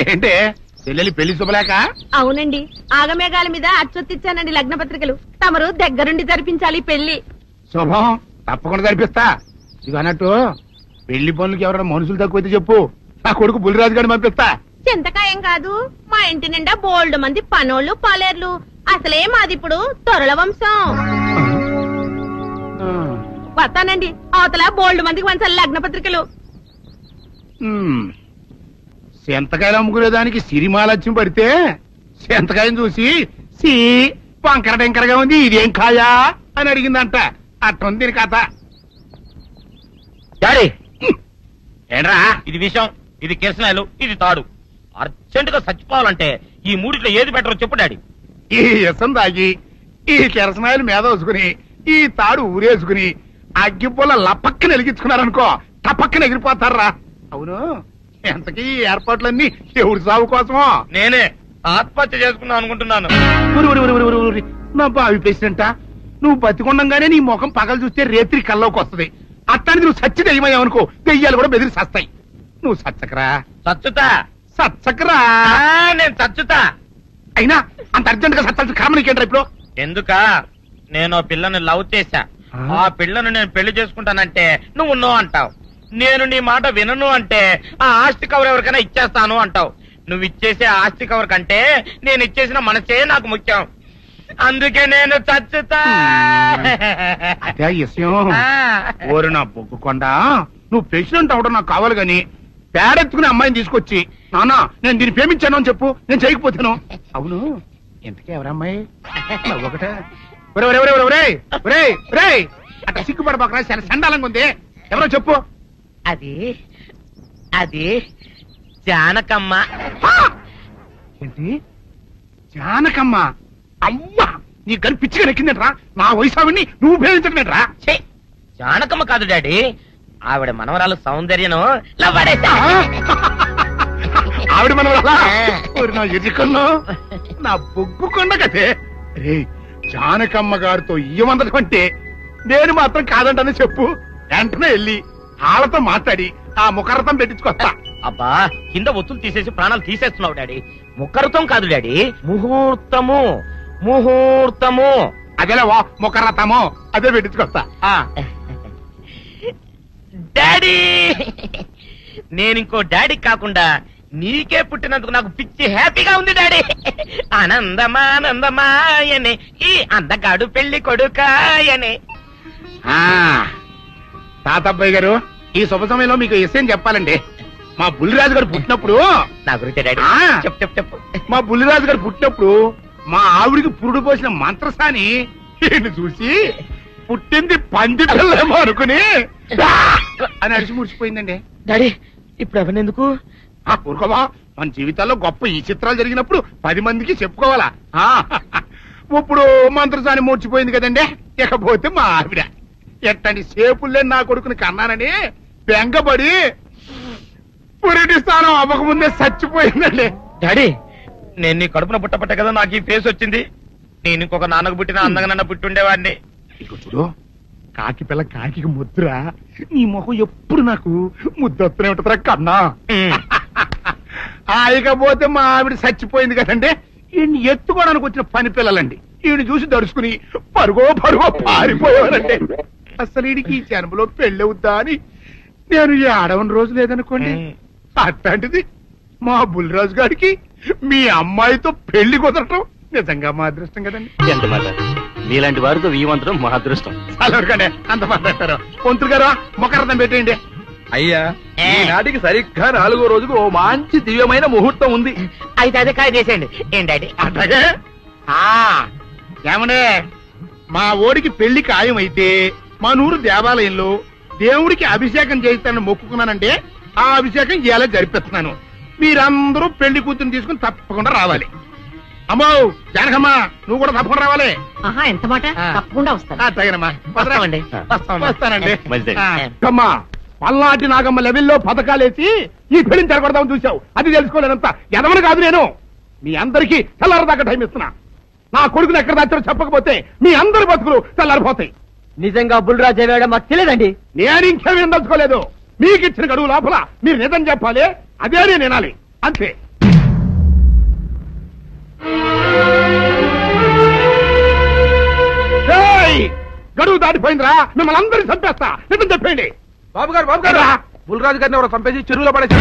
ఏంటే చెల్లెలి పెళ్లి శుభలేక? అవునండి, ఆగమేఘాల మీద అచ్చొత్తిచ్చానండి లగ్న పత్రికలు. తమరు దగ్గరుండి జరిపించాలి పెళ్లి. శుభం, తప్పకుండా జరిపిస్తా. ఇక అన్నట్టు పెళ్లి పనులకి ఎవరైనా మనుషులు తక్కువైతే చెప్పు, నా కొడుకు బుల్లిరాజు గారిని పంపిస్తా. చింతకాయం కాదు, మా ఇంటి నిండా బోల్డ్ మంది పనోళ్ళు పాలేర్లు. అసలే మాది ఇప్పుడు తొరల వంశం. వస్తానండి, అవతల బోల్డ్ మందికి వంచాలి లగ్న పత్రికలు. సెంతకాయలు అమ్ముకునేదానికి సిరిమాలత్యం పడితే సెంతకాయని చూసి సి వంకర టెంకరగా ఉంది, ఇదేం కాయా అని అడిగిందంట. అట్టుంది దీని కథ. డాడీ ఏంట్రా ఇది విషయం, ఇది కిరసనాయలు, ఇది తాడు. అర్జెంట్ గా చచ్చిపోవాలంటే ఈ మూడిట్లో ఏది బెటర్ చెప్పు డాడీ. ఈ ఇసం తాగి ఈ కిరసనాయలు మీద వేసుకుని ఈ తాడు ఊరేసుకుని అగ్గిపూల లపక్కన వెలిగించుకున్నారనుకో, టపక్కన ఎగిరిపోతారా. అవును, ఎంతకీ ఈ ఏర్పాట్లన్నీ ఎవరి సాగు కోసమో? నేనే ఆత్మహత్య చేసుకుందాం అనుకుంటున్నాను. నా బావి ప్రెసిడెంట, నువ్వు బతికొండంగానే నీ ముఖం పగలు చూస్తే రేత్రి కల్లోకి వస్తుంది. అట్టానికి నువ్వు సచ్చి దెయ్యమయ్యావనుకో, దెయ్యాలు కూడా బెదిరి సస్తాయి. నువ్వు సచ్చకరా, చచ్చుతా సచ్చకరా. నేను చచ్చుతా. అయినా అంత అర్జెంట్ గా సత్తాల్సిన కర్మ నీకేంట్రా ఇప్పుడు? ఎందుక నేను పిల్లని లవ్ చేశా, ఆ పిల్లను నేను పెళ్లి చేసుకుంటానంటే నువ్వు నో అంటావు. నేను నీ మాట వినను అంటే ఆ ఆస్తి కవర్ ఎవరికైనా ఇచ్చేస్తాను అంటావు. నువ్వు ఇచ్చేసే ఆస్తి కవర్ కంటే నేను ఇచ్చేసిన మనసే నాకు ముఖ్యం. అందుకే నేను చచ్చుతా. అదే విషయం. ఓరు నా బొగ్గుకొండ, నువ్వు ప్రెసిడెంట్ అవడం నాకు కావాలి గాని పేడెత్తుకునే అమ్మాయిని తీసుకొచ్చి నానా నేను దీన్ని ప్రేమించాను అని చెప్పు, నేను చేయకపోతాను. అవును, ఎంతకీ ఎవరమ్మాయి? ఒకటే అట్లా సిగ్గుపడబాకరా, చాలా సండాలంగా ఉంది. ఎవరో చెప్పు. అది అది జానకమ్మ. ఏంటి జానకమ్మ? అమ్మా, నీ గని పిచ్చిగా నెక్కిందంట్రా. నా వయసు ఆవిడ్ని నువ్వు ప్రేమించట్లేట్రా. జానకమ్మ కాదు డాడీ, ఆవిడ మనవరాలు సౌందర్యను ఆవిడ మనవరాలా? నా ఎదుకల్లో నా బొగ్గుకొండ కదే. రే, జానకమ్మ గారితో ఇయ్యమందడం అంటే నేను మాత్రం కాదంటనే చెప్పు. వెంటనే వెళ్ళి వాళ్ళతో మాట్లాడి ఆ ముఖరథం పెట్టించుకొస్తా. అబ్బా, కింద ఒత్తులు తీసేసి ప్రాణాలు తీసేస్తున్నావు డాడీ. ముఖరథం కాదు డాడీ, ముహూర్తము. ముహూర్తము అదేలే వా, ముఖరథము అదే పెట్టించుకొస్తా. డాడీ, నేను ఇంకో డాడీ కాకుండా నీకే పుట్టినందుకు నాకు పిచ్చి హ్యాపీగా ఉంది డాడీ. ఆనందమానందమాయనే ఈ అందగాడు పెళ్లి కొడుకాయనే. తాతబ్బాయి గారు, ఈ శుభ సమయంలో మీకు విషయం చెప్పాలండి. మా బుల్లిరాజు గారు పుట్టినప్పుడు నా గురించి డాడీ చెప్పు చెప్పు చెప్పు. మా బుల్లిరాజు గారు పుట్టినప్పుడు మా ఆవిడికి పురుడు పోసిన మంత్రసాని ఈయన్ని చూసి పుట్టింది పంది పిల్లేమో అనుకుని అని అడిచి ముడిచిపోయిందండి. డాడీ ఇప్పుడు ఎవరినెందుకు? ఊరుకోవా, మన జీవితాల్లో గొప్ప ఈ చిత్రాలు జరిగినప్పుడు 10 మందికి చెప్పుకోవాలా. ఇప్పుడు మంత్రసాని మూర్చిపోయింది కదండి. ఇకపోతే మా ఆవిడ ఎట్టండి సేపుల్లే నా కొడుకుని కన్నానని బెంగపడి పురిటి స్థానం అవ్వకముందే చచ్చిపోయిందండి. డాడీ, నేను నీ కడుపున పుట్టపట్ట కదా నాకు ఈ ఫేస్ వచ్చింది. నేను ఇంకొక నాన్నకు పుట్టిన అందంగా నన్ను పుట్టుండేవాడిని. ఇక చూడు, కాకి పిల్ల కాకి ముద్ర, నీ మొహం ఎప్పుడు నాకు ముద్దొత్తనే ఉంటుందిరా కన్నా. ఇకపోతే మా ఆవిడ చచ్చిపోయింది కదండి. ఈయన్ని ఎత్తుకోవడానికి వచ్చిన పని పిల్లలండి ఈయన చూసి దడుచుకుని పరుగో పారిపోయేవారండి. అసలు ఈడికి ఈ జన్మలో పెళ్ళవుద్దా అని నేను ఈ ఆడవని రోజు లేదనుకోండి. అట్లాంటిది మా బుల్లిరాజు గారికి మీ అమ్మాయితో పెళ్లి కుదరటం నిజంగా మా అదృష్టం కదండి. ఎంత మాట, మీలాంటి వారితో వీమంతరం మా అదృష్టం. అలాగే అంత మాట్లాడతారు. పొంతులు గారు మొకరథం పెట్టేయండి. అయ్యా, ఈనాటికి సరిగ్గా 4వ రోజుకు ఓ మంచి దివ్యమైన ముహూర్తం ఉంది. అయితే అదే కాయ చేసేయండి. ఏం డాడీ? అట్లాగే ఏమనే, మా ఓడికి పెళ్లి ఖాయం అయితే మా నూరు దేవాలయంలో దేవుడికి అభిషేకం చేయిస్తానని మొక్కుకున్నానంటే ఆ అభిషేకం ఇలా జరిపిస్తున్నాను. మీరందరూ పెళ్లి కూతురు తీసుకుని తప్పకుండా రావాలి. అమ్మో జానకమ్మ, నువ్వు కూడా తప్పకుండా రావాలి. ఎంత మాట, తప్పకుండా వస్తాను. అట్లాగేనమ్మా, వస్తామండి. వస్తానండి. అమ్మా, పల్నాటి నాగమ్మ లెవెల్లో పథకాలేసి ఈ పెళ్లిని జరగొడదామని చూసావు. అది తెలుసుకోలేనంత ఎదవని కాదు నేను. మీ అందరికీ తెల్లారదాకా టైం ఇస్తున్నా. నా కొడుకుని ఎక్కడ దాచారో చెప్పకపోతే మీ అందరి బతుకులు తెల్లారిపోతాయి. నిజంగా బుల్రాజు అయ్యాడో మాకు తెలియదండి. నేను ఇంకేమీ దలుచుకోలేదు. మీకు ఇచ్చిన గడువు లోపల మీరు నిజం చెప్పాలి, అదే నేను వినాలి, అంతే. గడువు దాటిపోయిందిరా, మిమ్మల్ని అందరినీ చంపేస్తా. నిజం చెప్పండి. బాబు గారు బుల్రాజు గారిని ఎవరో చంపేసి చెరువులో పడేసి